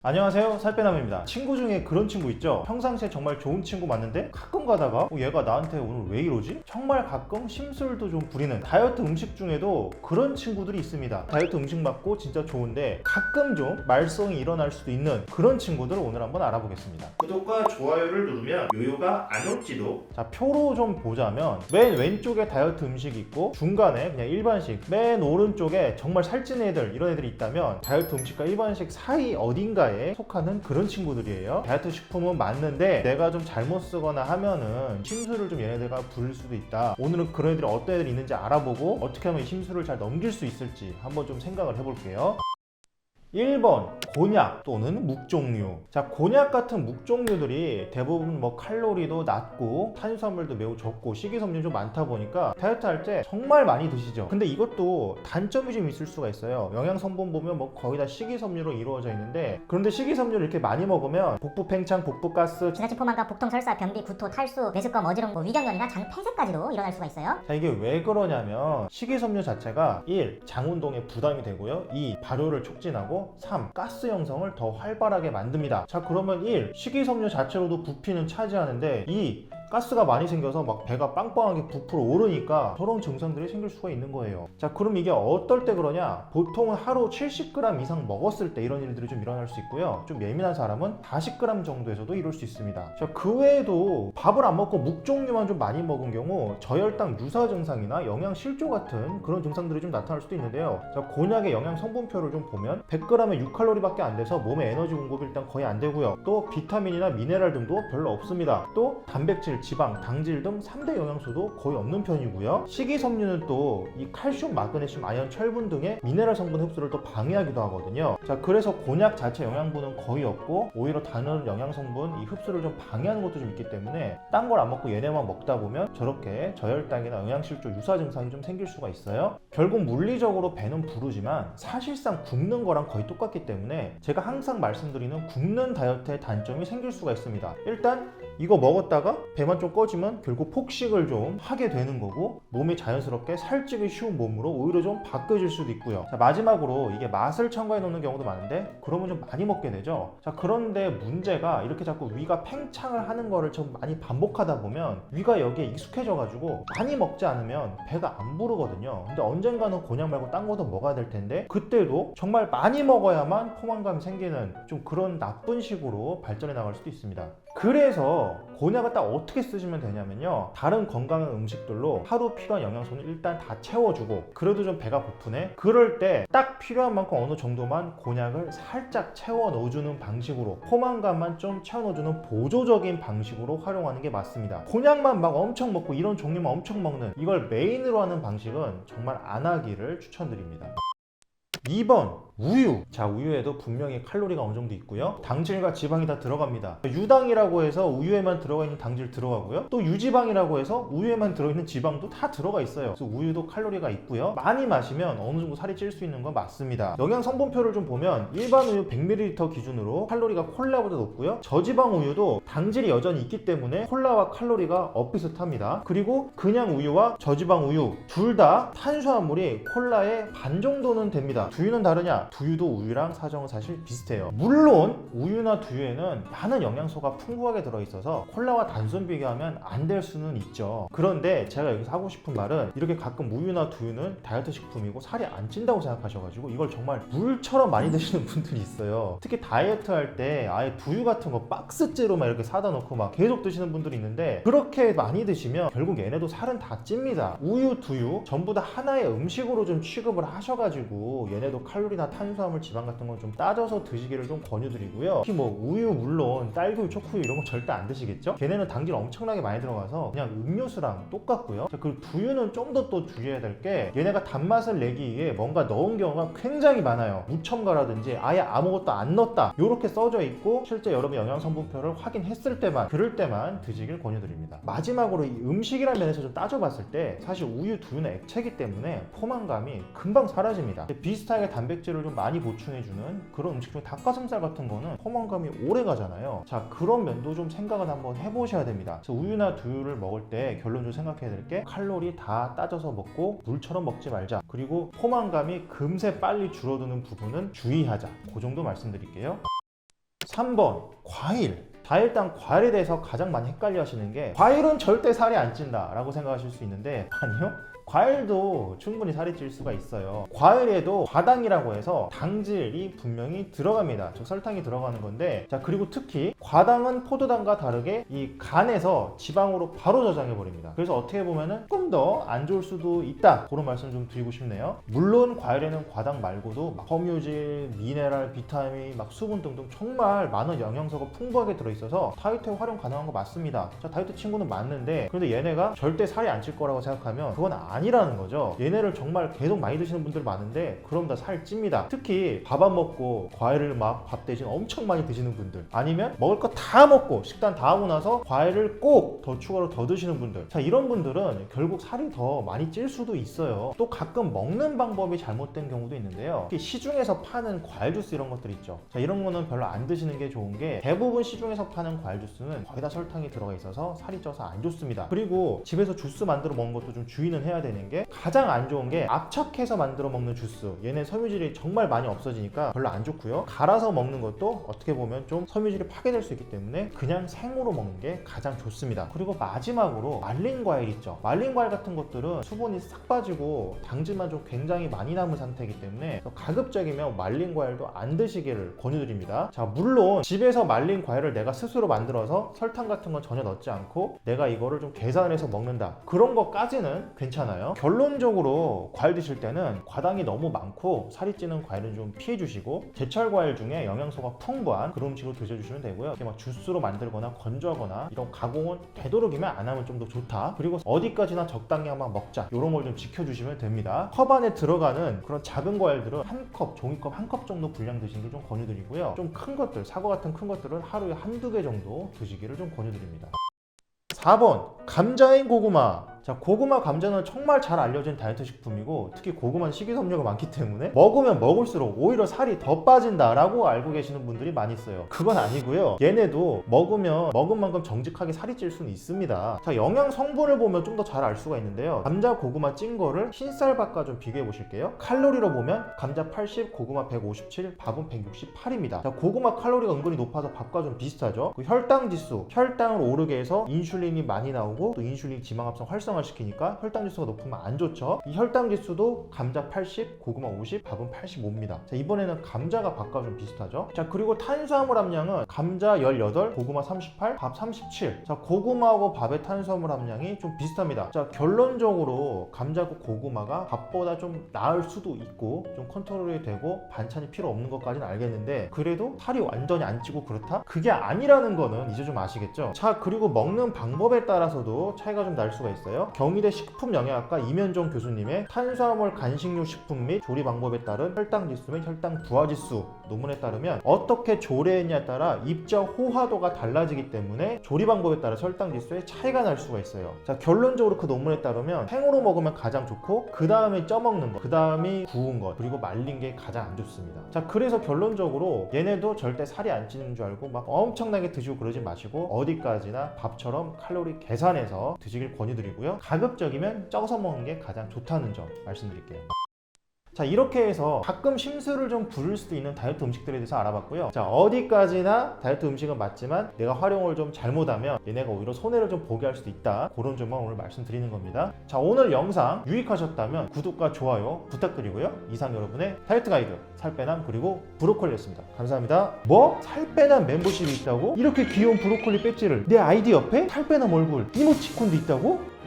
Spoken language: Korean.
안녕하세요, 살빼남입니다. 친구 중에 그런 친구 있죠? 평상시에 정말 좋은 친구 맞는데 가끔 가다가 얘가 나한테 오늘 왜 이러지? 정말 가끔 심술도 좀 부리는 다이어트 음식 중에도 그런 친구들이 있습니다. 다이어트 음식 맞고 진짜 좋은데 가끔 좀 말썽이 일어날 수도 있는 그런 친구들을 오늘 한번 알아보겠습니다. 구독과 좋아요를 누르면 요요가 안 올지도. 자, 표로 좀 보자면 맨 왼쪽에 다이어트 음식이 있고 중간에 그냥 일반식, 맨 오른쪽에 정말 살찐 애들, 이런 애들이 있다면 다이어트 음식과 일반식 사이 어딘가에 속하는 그런 친구들이에요. 다이어트 식품은 맞는데 내가 좀 잘못 쓰거나 하면은 심술을 좀 얘네들과 부릴 수도 있다. 오늘은 그런 애들이 어떤 애들이 있는지 알아보고 어떻게 하면 이 심술을 잘 넘길 수 있을지 한번 좀 생각을 해볼게요. 1번 곤약 또는 묵 종류. 자, 곤약 같은 묵 종류들이 대부분 칼로리도 낮고 탄수화물도 매우 적고 식이섬유도 좀 많다 보니까 다이어트 할 때 정말 많이 드시죠. 근데 이것도 단점이 좀 있을 수가 있어요. 영양 성분 보면 거의 다 식이섬유로 이루어져 있는데, 그런데 식이섬유를 이렇게 많이 먹으면 복부 팽창, 복부 가스, 지나친 포만감, 복통, 설사, 변비, 구토, 탈수, 메스꺼움, 어지러움, 위경련이나 장 폐쇄까지도 일어날 수가 있어요. 자, 이게 왜 그러냐면 식이섬유 자체가 1. 장 운동에 부담이 되고요. 2. 발효를 촉진하고 3. 가스 형성을 더 활발하게 만듭니다. 자, 그러면 1. 식이섬유 자체로도 부피는 차지하는데 2. 가스가 많이 생겨서 배가 빵빵하게 부풀어 오르니까 저런 증상들이 생길 수가 있는 거예요. 자, 그럼 이게 어떨 때 그러냐? 보통은 하루 70g 이상 먹었을 때 이런 일들이 좀 일어날 수 있고요. 좀 예민한 사람은 40g 정도에서도 이럴 수 있습니다. 자, 그 외에도 밥을 안 먹고 묵 종류만 좀 많이 먹은 경우 저혈당 유사 증상이나 영양 실조 같은 그런 증상들이 좀 나타날 수도 있는데요. 자, 곤약의 영양 성분표를 좀 보면 100g에 6칼로리밖에 안 돼서 몸에 에너지 공급이 일단 거의 안 되고요. 또 비타민이나 미네랄 등도 별로 없습니다. 또 단백질, 지방, 당질 등 3대 영양소도 거의 없는 편이고요. 식이섬유는 또 이 칼슘, 마그네슘, 아연, 철분 등의 미네랄 성분 흡수를 또 방해하기도 하거든요. 자, 그래서 곤약 자체 영양분은 거의 없고 오히려 다른 영양 성분 이 흡수를 좀 방해하는 것도 좀 있기 때문에 딴 걸 안 먹고 얘네만 먹다 보면 저렇게 저혈당이나 영양실조 유사 증상이 좀 생길 수가 있어요. 결국 물리적으로 배는 부르지만 사실상 굶는 거랑 거의 똑같기 때문에 제가 항상 말씀드리는 굶는 다이어트의 단점이 생길 수가 있습니다. 일단 이거 먹었다가 배만 좀 꺼지면 결국 폭식을 좀 하게 되는 거고 몸이 자연스럽게 살찌기 쉬운 몸으로 오히려 좀 바뀌어질 수도 있고요. 자, 마지막으로 이게 맛을 첨가해 놓는 경우도 많은데 그러면 좀 많이 먹게 되죠. 자, 그런데 문제가 이렇게 자꾸 위가 팽창을 하는 거를 좀 많이 반복하다 보면 위가 여기에 익숙해져 가지고 많이 먹지 않으면 배가 안 부르거든요. 근데 언젠가는 곤약 말고 딴 것도 먹어야 될 텐데 그때도 정말 많이 먹어야만 포만감이 생기는 좀 그런 나쁜 식으로 발전해 나갈 수도 있습니다. 그래서 곤약을 딱 어떻게 쓰시면 되냐면요, 다른 건강한 음식들로 하루 필요한 영양소는 일단 다 채워주고 그래도 좀 배가 고프네? 그럴 때 딱 필요한 만큼 어느 정도만 곤약을 살짝 채워 넣어주는 방식으로 포만감만 좀 채워 넣어주는 보조적인 방식으로 활용하는 게 맞습니다. 곤약만 막 엄청 먹고 이런 종류만 엄청 먹는 이걸 메인으로 하는 방식은 정말 안 하기를 추천드립니다. 2번 우유. 자, 우유에도 분명히 칼로리가 어느 정도 있고요. 당질과 지방이 다 들어갑니다. 유당이라고 해서 우유에만 들어가 있는 당질 들어가고요. 또 유지방이라고 해서 우유에만 들어있는 지방도 다 들어가 있어요. 그래서 우유도 칼로리가 있고요. 많이 마시면 어느 정도 살이 찔 수 있는 건 맞습니다. 영양 성분표를 좀 보면 일반 우유 100ml 기준으로 칼로리가 콜라보다 높고요. 저지방 우유도 당질이 여전히 있기 때문에 콜라와 칼로리가 엇비슷합니다. 그리고 그냥 우유와 저지방 우유 둘 다 탄수화물이 콜라의 반 정도는 됩니다. 두유는 다르냐? 두유도 우유랑 사정은 사실 비슷해요. 물론 우유나 두유에는 많은 영양소가 풍부하게 들어있어서 콜라와 단순 비교하면 안 될 수는 있죠. 그런데 제가 여기서 하고 싶은 말은 이렇게 가끔 우유나 두유는 다이어트 식품이고 살이 안 찐다고 생각하셔가지고 이걸 정말 물처럼 많이 드시는 분들이 있어요. 특히 다이어트 할 때 아예 두유 같은 거 박스째로 막 이렇게 사다 놓고 막 계속 드시는 분들이 있는데 그렇게 많이 드시면 결국 얘네도 살은 다 찝니다. 우유, 두유 전부 다 하나의 음식으로 좀 취급을 하셔가지고 얘네도 칼로리나 탄수화물, 지방 같은 거 좀 따져서 드시기를 좀 권유드리고요. 특히 우유 물론 딸기우유, 초코우유 이런 거 절대 안 드시겠죠? 걔네는 당질 엄청나게 많이 들어가서 그냥 음료수랑 똑같고요. 자, 그리고 두유는 좀 더 또 주의해야 될 게 얘네가 단맛을 내기 위해 뭔가 넣은 경우가 굉장히 많아요. 무첨가라든지 아예 아무것도 안 넣었다 이렇게 써져 있고 실제 여러분 영양 성분표를 확인했을 때만 그럴 때만 드시길 권유드립니다. 마지막으로 이 음식이라는 면에서 좀 따져봤을 때 사실 우유, 두유는 액체이기 때문에 포만감이 금방 사라집니다. 비슷하게 단백질을 좀 많이 보충해주는 그런 음식 중에 닭가슴살 같은 거는 포만감이 오래 가잖아요. 자, 그런 면도 좀 생각을 한번 해보셔야 됩니다. 그래서 우유나 두유를 먹을 때 결론적으로 생각해야 될 게 칼로리 다 따져서 먹고 물처럼 먹지 말자. 그리고 포만감이 금세 빨리 줄어드는 부분은 주의하자. 그 정도 말씀드릴게요. 3번 과일. 자, 일단 과일에 대해서 가장 많이 헷갈려 하시는 게 과일은 절대 살이 안 찐다 라고 생각하실 수 있는데 아니요, 과일도 충분히 살이 찔 수가 있어요. 과일에도 과당이라고 해서 당질이 분명히 들어갑니다. 즉 설탕이 들어가는 건데, 자 그리고 특히 과당은 포도당과 다르게 이 간에서 지방으로 바로 저장해 버립니다. 그래서 어떻게 보면은 조금 더 안 좋을 수도 있다, 그런 말씀 좀 드리고 싶네요. 물론 과일에는 과당 말고도 막 섬유질, 미네랄, 비타민, 막 수분 등등 정말 많은 영양소가 풍부하게 들어있어서 다이어트에 활용 가능한 거 맞습니다. 자, 다이어트 친구는 맞는데 그런데 얘네가 절대 살이 안 찔 거라고 생각하면 그건 아니라는 거죠. 얘네를 정말 계속 많이 드시는 분들 많은데 그럼 다 살 찝니다. 특히 밥 안 먹고 과일을 막 밥 대신 엄청 많이 드시는 분들, 아니면 먹을 거 다 먹고 식단 다 하고 나서 과일을 꼭 더 추가로 더 드시는 분들, 자 이런 분들은 결국 살이 더 많이 찔 수도 있어요. 또 가끔 먹는 방법이 잘못된 경우도 있는데요. 특히 시중에서 파는 과일 주스 이런 것들 있죠. 자 이런 거는 별로 안 드시는 게 좋은 게, 대부분 시중에서 파는 과일 주스는 거의 다 설탕이 들어가 있어서 살이 쪄서 안 좋습니다. 그리고 집에서 주스 만들어 먹는 것도 좀 주의는 해야 되는 게, 가장 안 좋은 게 압착해서 만들어 먹는 주스, 얘는 섬유질이 정말 많이 없어지니까 별로 안 좋고요. 갈아서 먹는 것도 어떻게 보면 좀 섬유질이 파괴될 수 있기 때문에 그냥 생으로 먹는 게 가장 좋습니다. 그리고 마지막으로 말린 과일 있죠. 말린 과일 같은 것들은 수분이 싹 빠지고 당질만 좀 굉장히 많이 남은 상태이기 때문에 가급적이면 말린 과일도 안 드시기를 권유드립니다. 자 물론 집에서 말린 과일을 내가 스스로 만들어서 설탕 같은 건 전혀 넣지 않고 내가 이거를 좀 계산해서 먹는다, 그런 것까지는 괜찮아요. 결론적으로 과일 드실 때는 과당이 너무 많고 살이 찌는 과일은 좀 피해 주시고, 제철 과일 중에 영양소가 풍부한 그런 음식으로 드셔주시면 되고요. 이렇게 막 주스로 만들거나 건조하거나 이런 가공은 되도록이면 안 하면 좀 더 좋다. 그리고 어디까지나 적당량만 먹자, 이런 걸 좀 지켜주시면 됩니다. 컵 안에 들어가는 그런 작은 과일들은 한 컵, 종이컵 한 컵 정도 분량 드시는 걸 좀 권유드리고요. 좀 큰 것들, 사과 같은 큰 것들은 하루에 한두 개 정도 드시기를 좀 권유드립니다. 4번 감자인 고구마. 자 고구마, 감자는 정말 잘 알려진 다이어트 식품이고 특히 고구마는 식이섬유가 많기 때문에 먹으면 먹을수록 오히려 살이 더 빠진다라고 알고 계시는 분들이 많이 있어요. 그건 아니고요. 얘네도 먹으면 먹은 만큼 정직하게 살이 찔 수는 있습니다. 자 영양 성분을 보면 좀 더 잘 알 수가 있는데요. 감자, 고구마 찐 거를 흰쌀밥과 좀 비교해 보실게요. 칼로리로 보면 감자 80, 고구마 157, 밥은 168입니다. 자 고구마 칼로리가 은근히 높아서 밥과 좀 비슷하죠. 그 혈당 지수, 혈당을 오르게 해서 인슐린이 많이 나오고 또 인슐린 지방합성 활성화 시키니까 혈당 지수가 높으면 안 좋죠. 이 혈당 지수도 감자 80, 고구마 50, 밥은 85입니다. 자 이번에는 감자가 밥과 좀 비슷하죠. 자 그리고 탄수화물 함량은 감자 18, 고구마 38, 밥 37. 자 고구마하고 밥의 탄수화물 함량이 좀 비슷합니다. 자 결론적으로 감자고 고구마가 밥보다 좀 나을 수도 있고 좀 컨트롤이 되고 반찬이 필요 없는 것까지는 알겠는데, 그래도 살이 완전히 안 찌고 그렇다? 그게 아니라는 거는 이제 좀 아시겠죠? 자 그리고 먹는 방법에 따라서도 차이가 좀 날 수가 있어요. 경희대 식품영양학과 이면종 교수님의 탄수화물 간식류 식품 및 조리 방법에 따른 혈당 지수 및 혈당 부하 지수 논문에 따르면, 어떻게 조리했냐에 따라 입적 호화도가 달라지기 때문에 조리 방법에 따라 혈당 지수에 차이가 날 수가 있어요. 자 결론적으로 그 논문에 따르면 생으로 먹으면 가장 좋고 그 다음에 쪄먹는 것, 그 다음이 구운 것, 그리고 말린 게 가장 안 좋습니다. 자 그래서 결론적으로 얘네도 절대 살이 안 찌는 줄 알고 막 엄청나게 드시고 그러지 마시고 어디까지나 밥처럼 칼로리 계산해서 드시길 권유드리고요. 가급적이면 쪄서 먹는 게 가장 좋다는 점 말씀드릴게요. 자 이렇게 해서 가끔 심술을 좀 부릴 수도 있는 다이어트 음식들에 대해서 알아봤고요. 자 어디까지나 다이어트 음식은 맞지만 내가 활용을 좀 잘못하면 얘네가 오히려 손해를 좀 보게 할 수도 있다, 그런 점만 오늘 말씀드리는 겁니다. 자 오늘 영상 유익하셨다면 구독과 좋아요 부탁드리고요. 이상 여러분의 다이어트 가이드 살빼남 그리고 브로콜리였습니다. 감사합니다. 뭐? 살빼남 멤버십이 있다고? 이렇게 귀여운 브로콜리 배지를 내 아이디 옆에 살빼남 얼굴 이모티콘도 있다고?